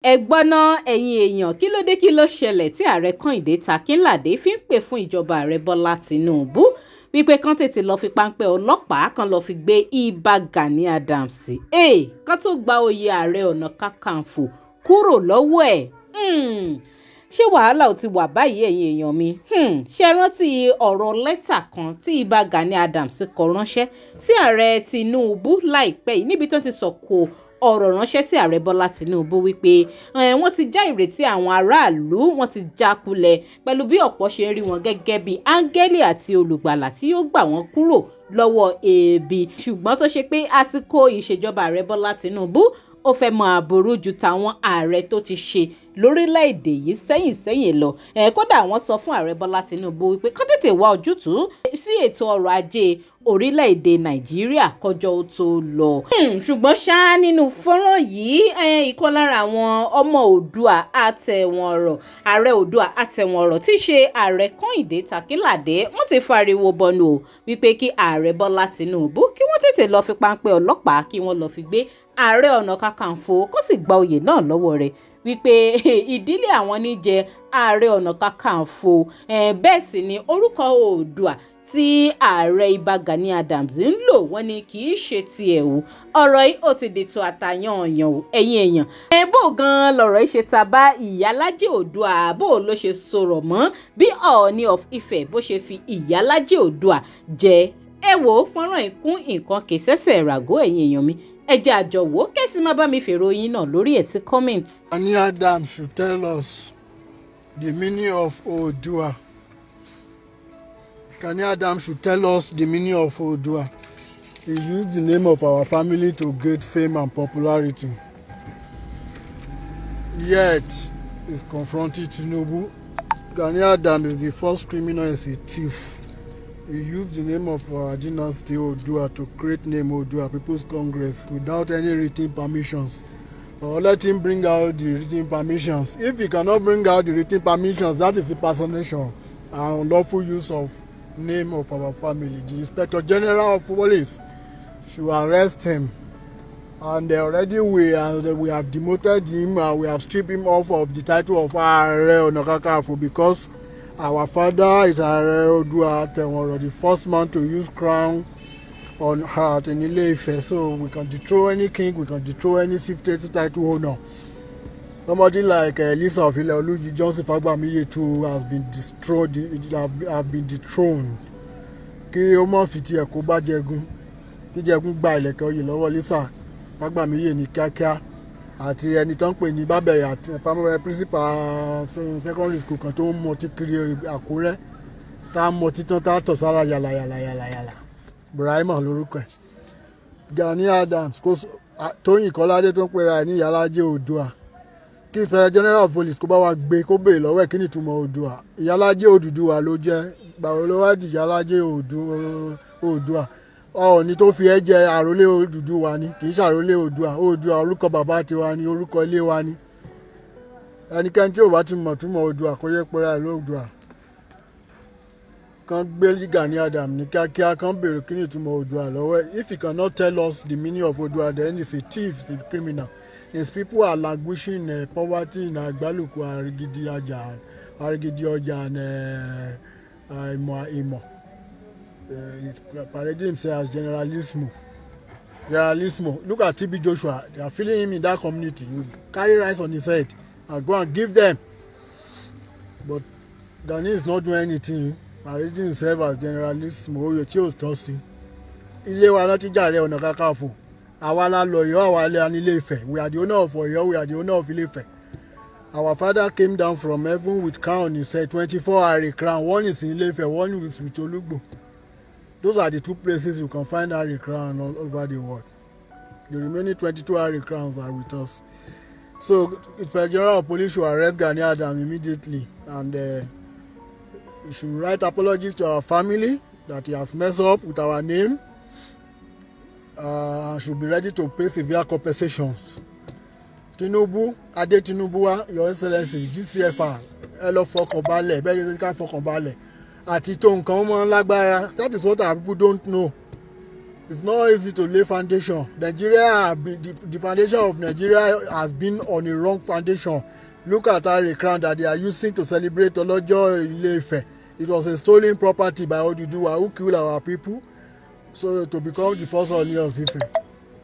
ẹ gbọ́ ná ẹ̀yin èèyàn kí ló dé kí ló ṣẹlẹ̀ tí ààrẹ Kẹ́hìndé Takínládé fi ń pè fún ìjọba ààrẹ Bọ́lá Tinubu wípé kán tètè lọ́ọ́ fi páńpẹ́ ọlọ́pàá kan lọ́ọ́ fi gbé Ìbà Gani Adams kán tó gba oyè ààrẹ ọ̀nà kakanfò kúrò lọ́wọ́ ẹ̀. Ṣé wàhálà ò ti wà báyìí ẹ̀yin èèyàn mi? Ṣé ẹ rántí ọ̀rọ̀ lẹ́tà kan tí Ìbà Gani Adams kọ ránṣẹ́ sí ààrẹ Tinubu láìpẹ́ yìí níbi tó ti sọ̀kò ọ̀rọ̀ ránṣẹ́ sí ààrẹ Bọ́lá Tinubu wípé wọ́n ti já ìrètí àwọn aráàlú, wọ́n ti já kulẹ̀ pẹ̀lú bí ọ̀pọ̀ ṣe ń rí wọn gẹ́gẹ́ bí áńgẹ́lì àti olùgbàlà tí yóò gbà wọ́n kúrò lọ́wọ́ ebi, ṣùgbọ́n tó ṣe pé àsìkò ìṣèjọba ààrẹ Bọ́lá Tinubu ó fẹ́ máa burú ju tàwọn ààrẹ tó ti ṣe lórílẹ̀‐èdè yìí sẹ́yìn lọ. Kódà wọ́n sọ fún ààrẹ Bọ́lá Tinubu wípé kó tètè wá ojútùú sí ètò ọrọ̀ ajé orílẹ̀‐èdè Nàìjíríà kọjọ́ ó tó lọ. Ṣùgbọ́n ṣá nínú fọ́nrán yìí ìkan lára àwọn ọmọ Oòduà àtẹ̀wọ̀nrọ̀ ààrẹ Oòduà àtẹ̀wọ̀nrọ̀ tí í ṣe ààrẹ Kẹ́hìndé Takínládé wọ́n ti fariwo bọnu o wípé kí ààrẹ Bọ́lá Tinubu kí wọ́n tètè lọ́ọ́ fi páńpẹ́ ọlọ́pàá kí wọ́n lọ́ọ́ fi gbé ààrẹ ọ̀nà kakanfò kó sì gba oyè náà lọ́wọ́ rẹ̀ wípé ìdílé àwọn ní jẹ ààrẹ ọ̀nà kakanfò. Bẹ́ẹ̀ sì ni orúkọ Oòduà tí ààrẹ Ìbà Gani Adams ń lò wọ́n ní kì í ṣe tiẹ̀ o. Ọ̀rọ̀ yìí ó ti dètò àtàyànyàn o ẹ̀yin èèyàn. Bó gan lọ̀rọ̀ yìí ṣe ta bá Ìyálájé Oòduà bó ló ṣe sọ̀rọ̀ mọ́ bí Ooni of Ife bó ṣe fi Ìyálájé Oòduà jẹ. Ẹ wò ó fọ́nrán ìkún nǹkan kì í ṣẹ̀ṣẹ̀ ràgó ẹ̀yin èèyàn mi. Ẹ jẹ́ àjọwò kẹ́sì má bá mi fèrò yín náà lórí ẹ̀ sí comment. Gani Adams should tell us the meaning of Oòduà. Gani Adams should tell us the meaning of Oòduà. He used the name of our family to gain fame and popularity. Yet, he's confronting Tinubu. Gani Adams is the first criminal, is a thief. He used the name of our dynasty Oòduà to create name Oòduà People's Congress without any written permissions. Or let him bring out the written permissions. If he cannot bring out the written permissions, that is impersonation and unlawful use of name of our family. The Inspector General of Police should arrest him. And already we have demoted him and we have stripped him off of the title of Ààrẹ Ọ̀nà Kakanfò because our father is Ààrẹ Oòduà Àtẹ̀wọ̀nrọ̀, the first man to use crown on heart in Ile-Ife. So we can dethrone any king, we can dethrone any chieftain title owner. Somebody like Lisa of Ile-Oluji, Johnson Fagbamiye too has been destroyed, have been dethroned. Kí ó má fi tiẹ̀ kó bá Jẹgun, kí Jẹgun gba ìlẹ̀kẹ̀ oyè lọ́wọ́ Lisa Fagbamiye ní kíákíá. Àti ẹni tó ń pè ní Bábẹ̀yà àti principal secondary school kan tó ń mọtí kiri Àkúrẹ́ tá a mọtí tán tá a tọ̀ sára yàlàyàlà Ibrahima lórúkọ ẹ̀. Gani Adams Tóyìn Kọ́ládé tó ń pera ẹ̀ ní Ìyálájé Oòduà kí Inspector General of Police kó bá wa gbé kó béèrè lọ́wọ́ ẹ̀ kí ni ìtumọ̀ Oòduà. Ìyálájé Odùduwà ló jẹ́ gbàwó ló wá di Ìyálájé Oòduà. Ọọ̀ni tó fi ẹ́ jẹ àrólé Odùduwà ni kì í ṣàrólé Oòduà. Oòduà orúkọ bàbá tiwa ni, orúkọ ilé wa ni. Ẹnikẹ́ni tí ò bá ti mọ̀ túmọ̀ Oòduà kó yẹ pera ẹ̀ lóòduà. Kán gbé Gani Adams ní kíákíá kán béèrè kí ni ìtumọ̀ Oòduà lọ́wọ́ ẹ̀. If he cannot tell us the meaning of Oòduà, then he's a thief, he's a criminal. His people are languishing in poverty in Agbaluku, Arigidi ọjà and Ìmọ̀. He's parading himself as generalismo. Look at TB Joshua. They are feeling him in that community. You carry rice on his head and go and give them. But Gani is not doing anything. Parading himself as generalismo. Oyo tí ò tọ́ sí. Ilé wa láti jàre Ọ̀nà Kakanfò. Àwa la lọ̀yọ́, àwa la ní Ilé-Ifẹ̀. We are the owner of Ọ̀yọ́, we are the owner of Ilé-Ifẹ̀. Our father came down from heaven with crown. He said 24 Ààrẹ crown. One is in Ilé-Ifẹ̀, one is with Olúgbò. Those are the two places you can find Ààrẹ crown all over the world. The remaining 22 Ààrẹ crowns are with us. So, Inspector General of Police should arrest Gani Adams immediately and he should write apologies to our family that he has messed up with our name and should be ready to pay severe compensations. Tinubu, Adé Tinubu, Your Excellency, GCFR, ẹ lọ fọkàn balẹ̀, bẹ́ẹ̀ yẹn ká fọkàn balẹ̀. Àti tó nǹkan mọ́ lágbára, that is what our people don't know. It's not easy to lay foundation. The foundation of Nigeria has been on a wrong foundation. Look at our crown that they are using to celebrate Olojo Ile-Ife. It was a stolen property by Oduduwa who killed our people. So to become the first Ooni of Ife,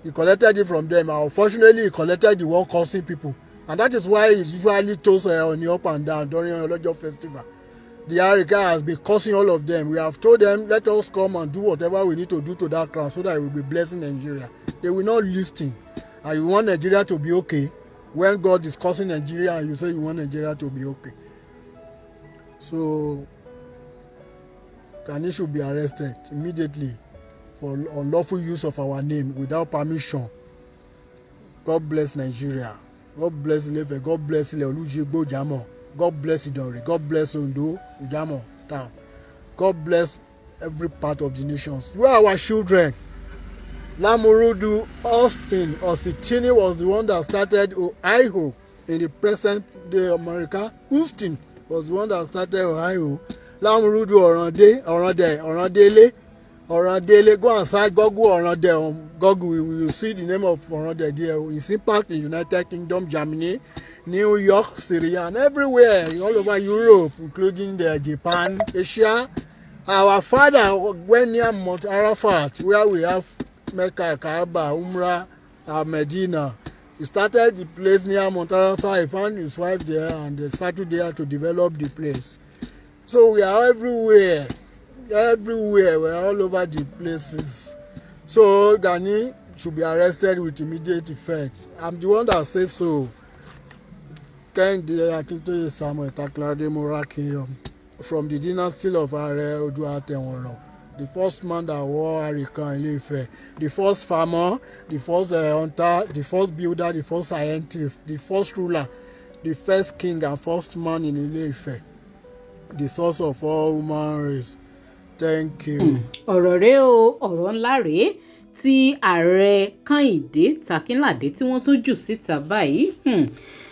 he collected it from them. Unfortunately, he collected the one causing people, and that is why he usually toast Ooni up and down during Olojo festival. The Arika has been cursing all of them. We have told them, let us come and do whatever we need to do to that crown so that we will be blessing Nigeria. They will not listen. And you want Nigeria to be okay when God is cursing Nigeria and you say you want Nigeria to be okay. So Gani should be arrested immediately for unlawful use of our name without permission. God bless Nigeria. God bless Ile-Ife. God bless Ile-Olujigbo Jamo. God bless Idori. God bless Ondo Ujamo town. God bless every part of the nations. We are our children. Lamurudu Austin Ositini was the one that started Ohio in the present day America. Houston was the one that started Ohio. Lamurudu Orandele. Go inside Google Orande. Google, you will see the name of Orande there. His impact in United Kingdom, Germany, New York, Syria, and everywhere, all over Europe, including Japan, Asia. Our father went near Mount Arafat, where we have Mecca, Kaaba, Umrah, Medina. He started the place near Mount Arafat. He found his wife there, and they started there to develop the place. So we are everywhere. We're all over the places. So Gani should be arrested with immediate effect. I'm the one that says so. Kehinde Akintoye Samuel Taklade Morakinyom from the dynasty of Are Oduateworo, the first man that wore Arika in Ile-Ife, the first farmer, the first hunter, the first builder, the first scientist, the first ruler, the first king and first man in Ile-Ife, the source of all human race. Thank you. ọ̀rọ̀ rèé o, ọ̀rọ̀ ńlá rèé tí ààrẹ Kehinde Takinlade tí wọ́n tún jù síta báyìí.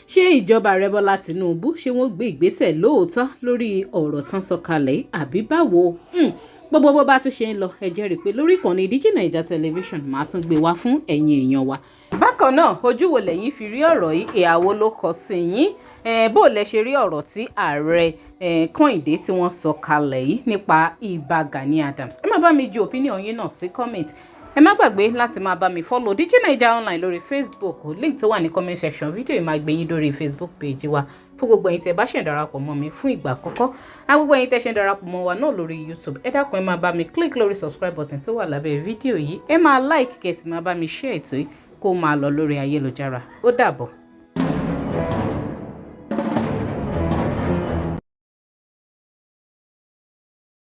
Ṣé ìjọba ààrẹ Bọ́lá Tinubu ṣé wọ́n gbé ìgbésẹ̀ lóòótọ́ lórí ọ̀rọ̀ tán sọ kalẹ̀ àbí báwo? Gbogbo bó bá tún ṣe ń lọ ẹ jẹ́ rí pé lórí ìkànnì Digi Naija Television máa tún gbé wá fún ẹ̀yin èèyàn wa. Bákan náà ojú wo lẹ́yìn fi rí ọ̀rọ̀ yìí, ìhàwó ló kọ sí yín, bó lẹ ṣe rí ọ̀rọ̀ tí ààrẹ Kehinde tí wọ́n sọ kalẹ̀ yìí nípa Ìbà Gani Adams. Ẹ má bá mi ju opinion yín náà sí comment. Ẹ má gbàgbé láti máa bá mi follow Digi Naija online lórí Facebook, link tó wà ní comment section fídíò yìí máa gbé yín lórí Facebook page wa. Fún gbogbo ẹ̀yin tẹ́ bá ṣe ń darapọ̀ mọ́ mi fún ìgbà àkọ́kọ́, gbogbo ẹ̀yin tẹ́ ṣe ń darapọ̀ mọ́ wa náà lórí YouTube, ẹ dákun ẹ máa bá mi click lórí subscribe button tó wà lábẹ́ fídíò yìí, ẹ máa like kẹ́ sì máa bá mi share ètò yìí kó máa lọ lórí ayélujára. Ó dàbọ̀.